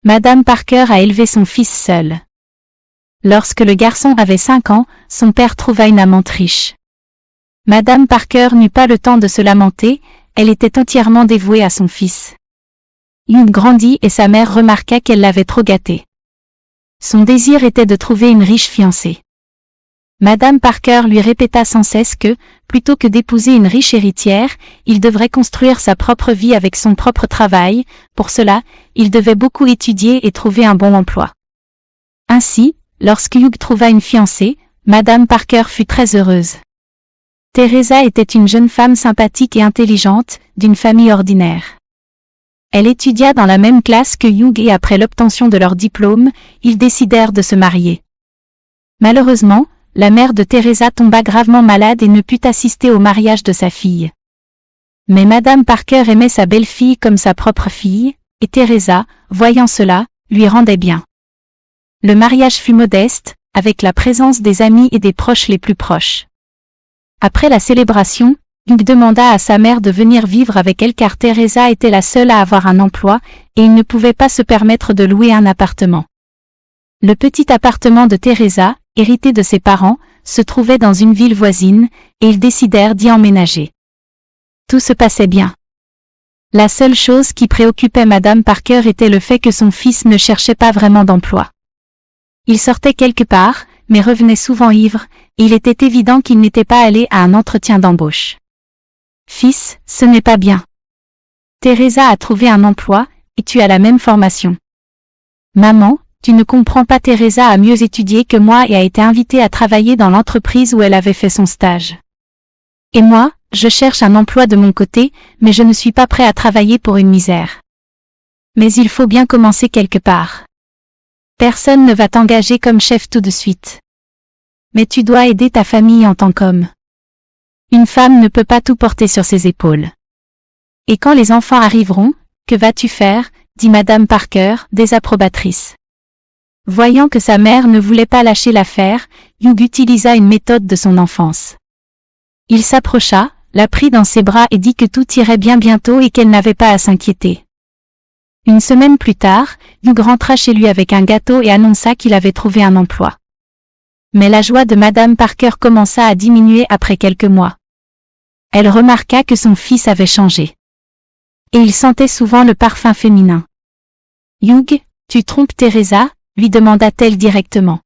Madame Parker a élevé son fils seule. Lorsque le garçon avait 5 ans, son père trouva une amante riche. Madame Parker n'eut pas le temps de se lamenter, elle était entièrement dévouée à son fils. Hugh grandit et sa mère remarqua qu'elle l'avait trop gâté. Son désir était de trouver une riche fiancée. Madame Parker lui répéta sans cesse que, plutôt que d'épouser une riche héritière, il devrait construire sa propre vie avec son propre travail. Pour cela, il devait beaucoup étudier et trouver un bon emploi. Ainsi, lorsque Hugh trouva une fiancée, Madame Parker fut très heureuse. Teresa était une jeune femme sympathique et intelligente, d'une famille ordinaire. Elle étudia dans la même classe que Hugh et après l'obtention de leur diplôme, ils décidèrent de se marier. Malheureusement, la mère de Teresa tomba gravement malade et ne put assister au mariage de sa fille. Mais Madame Parker aimait sa belle-fille comme sa propre fille, et Teresa, voyant cela, lui rendait bien. Le mariage fut modeste, avec la présence des amis et des proches les plus proches. Après la célébration, Hugh demanda à sa mère de venir vivre avec elle car Teresa était la seule à avoir un emploi, et il ne pouvait pas se permettre de louer un appartement. Le petit appartement de Teresa, hérité de ses parents, se trouvait dans une ville voisine, et ils décidèrent d'y emménager. Tout se passait bien. La seule chose qui préoccupait Madame Parker était le fait que son fils ne cherchait pas vraiment d'emploi. Il sortait quelque part, mais revenait souvent ivre, et il était évident qu'il n'était pas allé à un entretien d'embauche. « Fils, ce n'est pas bien. Teresa a trouvé un emploi, et tu as la même formation. »« Maman, tu ne comprends pas, Teresa a mieux étudié que moi et a été invitée à travailler dans l'entreprise où elle avait fait son stage. Et moi, je cherche un emploi de mon côté, mais je ne suis pas prêt à travailler pour une misère. Mais il faut bien commencer quelque part. Personne ne va t'engager comme chef tout de suite. Mais tu dois aider ta famille en tant qu'homme. Une femme ne peut pas tout porter sur ses épaules. Et quand les enfants arriveront, que vas-tu faire, dit Madame Parker, désapprobatrice. Voyant que sa mère ne voulait pas lâcher l'affaire, Hugh utilisa une méthode de son enfance. Il s'approcha, la prit dans ses bras et dit que tout irait bien bientôt et qu'elle n'avait pas à s'inquiéter. Une semaine plus tard, Hugh rentra chez lui avec un gâteau et annonça qu'il avait trouvé un emploi. Mais la joie de Madame Parker commença à diminuer après quelques mois. Elle remarqua que son fils avait changé. Et il sentait souvent le parfum féminin. « Hugh, tu trompes Teresa ?» lui demanda-t-elle directement.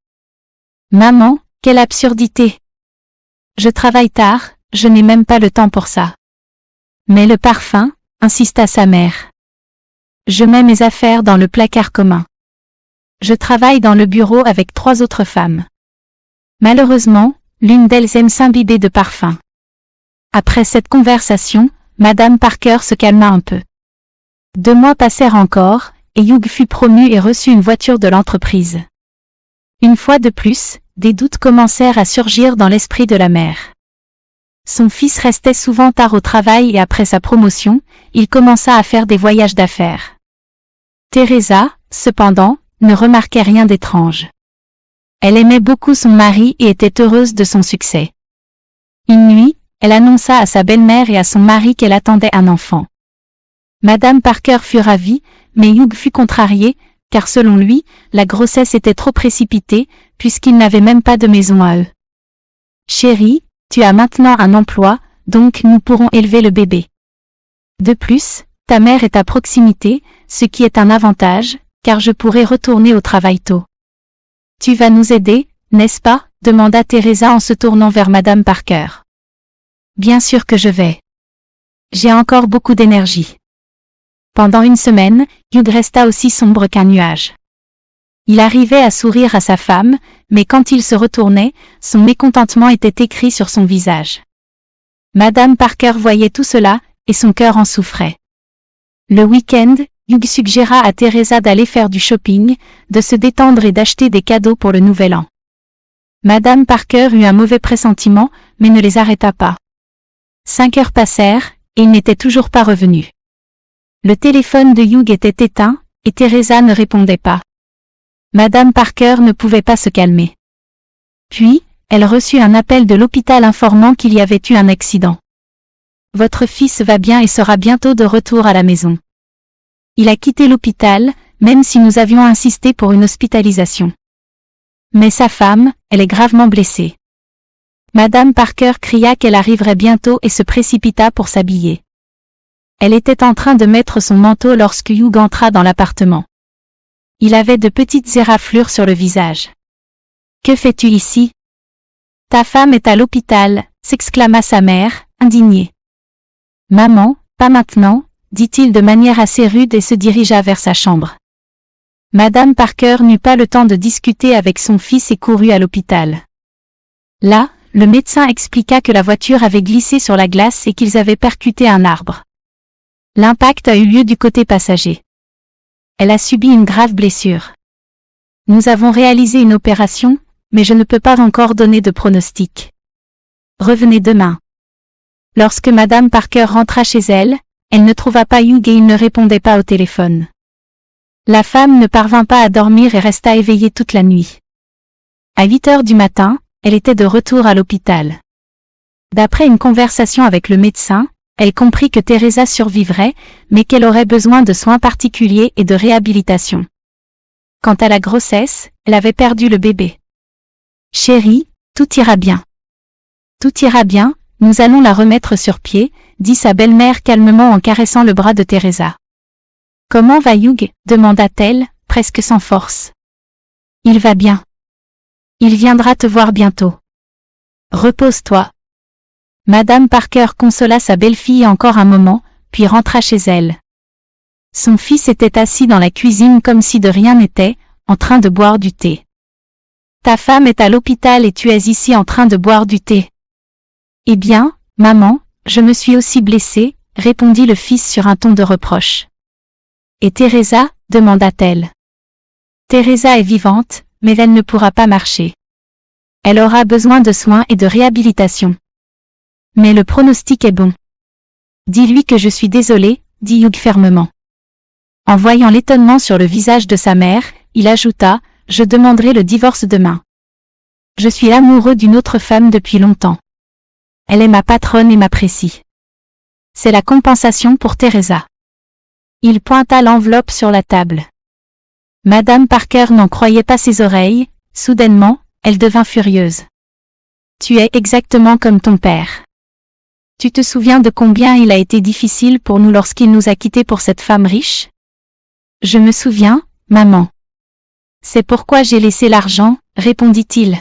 « Maman, quelle absurdité! Je travaille tard, je n'ai même pas le temps pour ça. »« Mais le parfum, » insista sa mère. « Je mets mes affaires dans le placard commun. Je travaille dans le bureau avec 3 autres femmes. Malheureusement, l'une d'elles aime s'imbiber de parfum. » Après cette conversation, Madame Parker se calma un peu. 2 mois passèrent encore, et Hugh fut promu et reçut une voiture de l'entreprise. Une fois de plus, des doutes commencèrent à surgir dans l'esprit de la mère. Son fils restait souvent tard au travail et après sa promotion, il commença à faire des voyages d'affaires. Teresa, cependant, ne remarquait rien d'étrange. Elle aimait beaucoup son mari et était heureuse de son succès. Une nuit, elle annonça à sa belle-mère et à son mari qu'elle attendait un enfant. Madame Parker fut ravie, mais Hugh fut contrarié, car selon lui, la grossesse était trop précipitée, puisqu'ils n'avaient même pas de maison à eux. « Chérie, tu as maintenant un emploi, donc nous pourrons élever le bébé. De plus, ta mère est à proximité, ce qui est un avantage, car je pourrai retourner au travail tôt. Tu vas nous aider, n'est-ce pas ?» demanda Teresa en se tournant vers Madame Parker. « Bien sûr que je vais. J'ai encore beaucoup d'énergie. » Pendant une semaine, Hugh resta aussi sombre qu'un nuage. Il arrivait à sourire à sa femme, mais quand il se retournait, son mécontentement était écrit sur son visage. Madame Parker voyait tout cela, et son cœur en souffrait. Le week-end, Hugh suggéra à Teresa d'aller faire du shopping, de se détendre et d'acheter des cadeaux pour le nouvel an. Madame Parker eut un mauvais pressentiment, mais ne les arrêta pas. 5 heures passèrent, et il n'était toujours pas revenu. Le téléphone de Hugh était éteint, et Teresa ne répondait pas. Madame Parker ne pouvait pas se calmer. Puis, elle reçut un appel de l'hôpital informant qu'il y avait eu un accident. « Votre fils va bien et sera bientôt de retour à la maison. Il a quitté l'hôpital, même si nous avions insisté pour une hospitalisation. Mais sa femme, elle est gravement blessée. Madame Parker cria qu'elle arriverait bientôt et se précipita pour s'habiller. Elle était en train de mettre son manteau lorsque Hugh entra dans l'appartement. Il avait de petites éraflures sur le visage. « Que fais-tu ici ? » « Ta femme est à l'hôpital, » s'exclama sa mère, indignée. « Maman, pas maintenant, » dit-il de manière assez rude et se dirigea vers sa chambre. Madame Parker n'eut pas le temps de discuter avec son fils et courut à l'hôpital. Là, le médecin expliqua que la voiture avait glissé sur la glace et qu'ils avaient percuté un arbre. L'impact a eu lieu du côté passager. Elle a subi une grave blessure. Nous avons réalisé une opération, mais je ne peux pas encore donner de pronostic. Revenez demain. Lorsque Madame Parker rentra chez elle, elle ne trouva pas Hugh et il ne répondait pas au téléphone. La femme ne parvint pas à dormir et resta éveillée toute la nuit. À 8 heures du matin, elle était de retour à l'hôpital. D'après une conversation avec le médecin, elle comprit que Teresa survivrait, mais qu'elle aurait besoin de soins particuliers et de réhabilitation. Quant à la grossesse, elle avait perdu le bébé. « Chérie, tout ira bien. »« Tout ira bien, nous allons la remettre sur pied, » dit sa belle-mère calmement en caressant le bras de Teresa. « Comment va Hugh ? » demanda-t-elle, presque sans force. « Il va bien. Il viendra te voir bientôt. Repose-toi. » Madame Parker consola sa belle-fille encore un moment, puis rentra chez elle. Son fils était assis dans la cuisine comme si de rien n'était, en train de boire du thé. « Ta femme est à l'hôpital et tu es ici en train de boire du thé. »« Eh bien, maman, je me suis aussi blessée, » répondit le fils sur un ton de reproche. « Et Teresa ? » demanda-t-elle. « Teresa est vivante, mais elle ne pourra pas marcher. Elle aura besoin de soins et de réhabilitation. Mais le pronostic est bon. Dis-lui que je suis désolé, » dit Hugh fermement. En voyant l'étonnement sur le visage de sa mère, il ajouta, « Je demanderai le divorce demain. Je suis amoureux d'une autre femme depuis longtemps. Elle est ma patronne et m'apprécie. C'est la compensation pour Teresa. » Il pointa l'enveloppe sur la table. Madame Parker n'en croyait pas ses oreilles, soudainement, elle devint furieuse. « Tu es exactement comme ton père. Tu te souviens de combien il a été difficile pour nous lorsqu'il nous a quittés pour cette femme riche ? » « Je me souviens, maman. C'est pourquoi j'ai laissé l'argent, » répondit-il.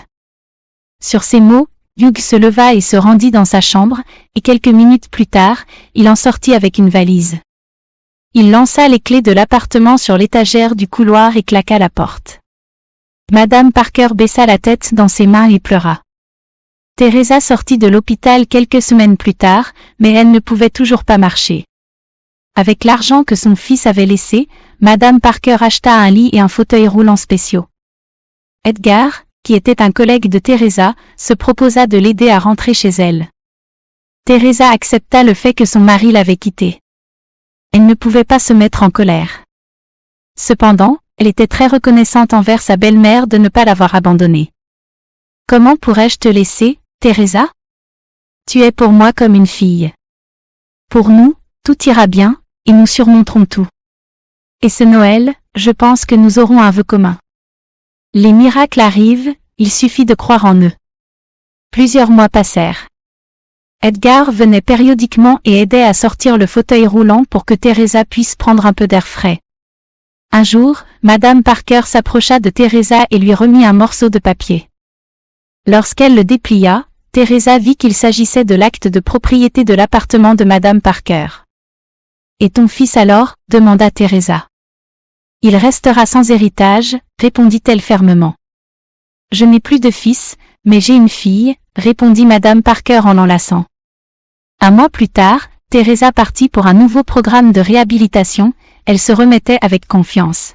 Sur ces mots, Hugh se leva et se rendit dans sa chambre, et quelques minutes plus tard, il en sortit avec une valise. Il lança les clés de l'appartement sur l'étagère du couloir et claqua la porte. Madame Parker baissa la tête dans ses mains et pleura. Teresa sortit de l'hôpital quelques semaines plus tard, mais elle ne pouvait toujours pas marcher. Avec l'argent que son fils avait laissé, Madame Parker acheta un lit et un fauteuil roulant spéciaux. Edgar, qui était un collègue de Teresa, se proposa de l'aider à rentrer chez elle. Teresa accepta le fait que son mari l'avait quittée. Elle ne pouvait pas se mettre en colère. Cependant, elle était très reconnaissante envers sa belle-mère de ne pas l'avoir abandonnée. « Comment pourrais-je te laisser, Teresa ? Tu es pour moi comme une fille. Pour nous, tout ira bien, et nous surmonterons tout. Et ce Noël, je pense que nous aurons un vœu commun. Les miracles arrivent, il suffit de croire en eux. » Plusieurs mois passèrent. Edgar venait périodiquement et aidait à sortir le fauteuil roulant pour que Teresa puisse prendre un peu d'air frais. Un jour, Madame Parker s'approcha de Teresa et lui remit un morceau de papier. Lorsqu'elle le déplia, Teresa vit qu'il s'agissait de l'acte de propriété de l'appartement de Madame Parker. « Et ton fils alors ? » demanda Teresa. « Il restera sans héritage, » répondit-elle fermement. « Je n'ai plus de fils, mais j'ai une fille, » répondit Madame Parker en l'enlaçant. Un mois plus tard, Teresa partit pour un nouveau programme de réhabilitation, elle se remettait avec confiance.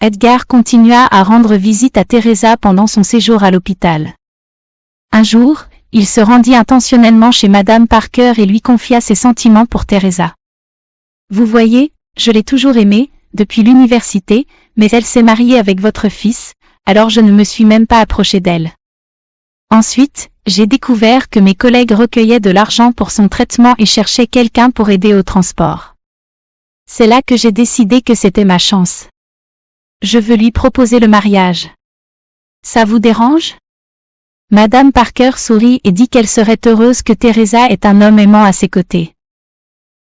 Edgar continua à rendre visite à Teresa pendant son séjour à l'hôpital. Un jour, il se rendit intentionnellement chez Madame Parker et lui confia ses sentiments pour Teresa. « Vous voyez, je l'ai toujours aimée, depuis l'université, mais elle s'est mariée avec votre fils, alors je ne me suis même pas approchée d'elle. Ensuite, j'ai découvert que mes collègues recueillaient de l'argent pour son traitement et cherchaient quelqu'un pour aider au transport. C'est là que j'ai décidé que c'était ma chance. je veux lui proposer le mariage. Ça vous dérange? Madame Parker sourit et dit qu'elle serait heureuse que Teresa ait un homme aimant à ses côtés.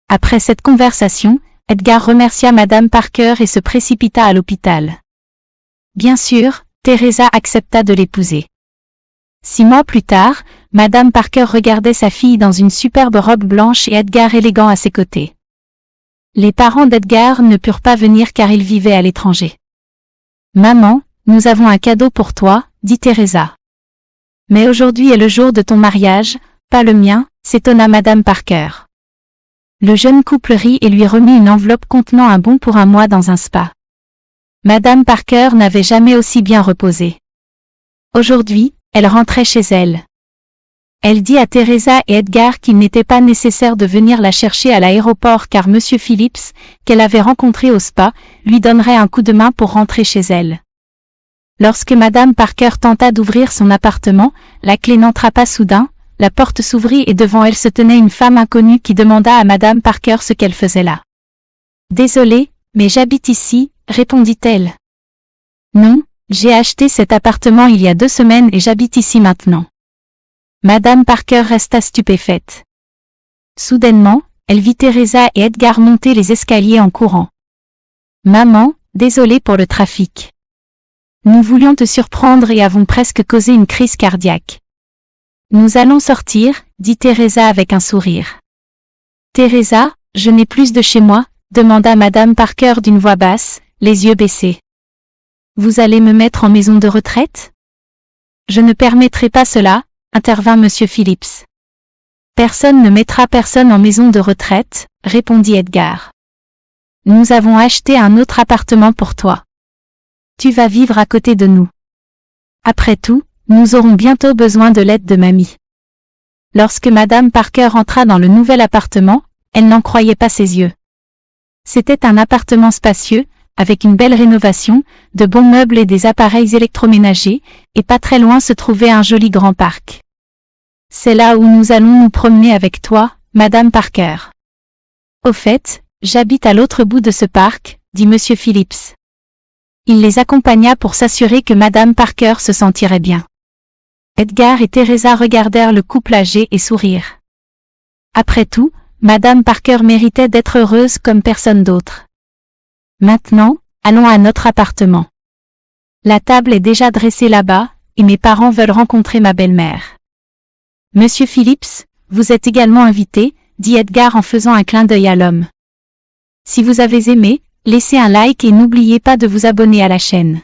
Après cette conversation, Edgar remercia Madame Parker et se précipita à l'hôpital. Bien sûr, Teresa accepta de l'épouser. 6 mois plus tard, Madame Parker regardait sa fille dans une superbe robe blanche et Edgar élégant à ses côtés. Les parents d'Edgar ne purent pas venir car ils vivaient à l'étranger. « Maman, nous avons un cadeau pour toi, dit Teresa. Mais aujourd'hui est le jour de ton mariage, pas le mien, s'étonna Madame Parker. Le jeune couple rit et lui remit une enveloppe contenant un bon pour un mois dans un spa. Madame Parker n'avait jamais aussi bien reposé. Aujourd'hui, elle rentrait chez elle. Elle dit à Teresa et Edgar qu'il n'était pas nécessaire de venir la chercher à l'aéroport car Monsieur Phillips, qu'elle avait rencontré au spa, lui donnerait un coup de main pour rentrer chez elle. Lorsque Madame Parker tenta d'ouvrir son appartement, la clé n'entra pas soudain, la porte s'ouvrit et devant elle se tenait une femme inconnue qui demanda à Madame Parker ce qu'elle faisait là. « Désolée, mais j'habite ici », répondit-elle. « Non, j'ai acheté cet appartement il y a 2 semaines et j'habite ici maintenant. » Madame Parker resta stupéfaite. Soudainement, elle vit Teresa et Edgar monter les escaliers en courant. « Maman, désolée pour le trafic. Nous voulions te surprendre et avons presque causé une crise cardiaque. » « Nous allons sortir, dit Teresa avec un sourire. « Teresa, je n'ai plus de chez moi, demanda Madame Parker d'une voix basse, les yeux baissés. « Vous allez me mettre en maison de retraite? »« Je ne permettrai pas cela, intervint Monsieur Phillips. « Personne ne mettra personne en maison de retraite, répondit Edgar. « Nous avons acheté un autre appartement pour toi. Tu vas vivre à côté de nous. Après tout, nous aurons bientôt besoin de l'aide de mamie. » Lorsque Madame Parker entra dans le nouvel appartement, elle n'en croyait pas ses yeux. C'était un appartement spacieux, avec une belle rénovation, de bons meubles et des appareils électroménagers, et pas très loin se trouvait un joli grand parc. « C'est là où nous allons nous promener avec toi, Madame Parker. »« Au fait, j'habite à l'autre bout de ce parc, » dit Monsieur Phillips. Il les accompagna pour s'assurer que Madame Parker se sentirait bien. Edgar et Teresa regardèrent le couple âgé et sourirent. Après tout, Madame Parker méritait d'être heureuse comme personne d'autre. Maintenant, allons à notre appartement. La table est déjà dressée là-bas, et mes parents veulent rencontrer ma belle-mère. Monsieur Phillips, vous êtes également invité, dit Edgar en faisant un clin d'œil à l'homme. Si vous avez aimé, laissez un like et n'oubliez pas de vous abonner à la chaîne.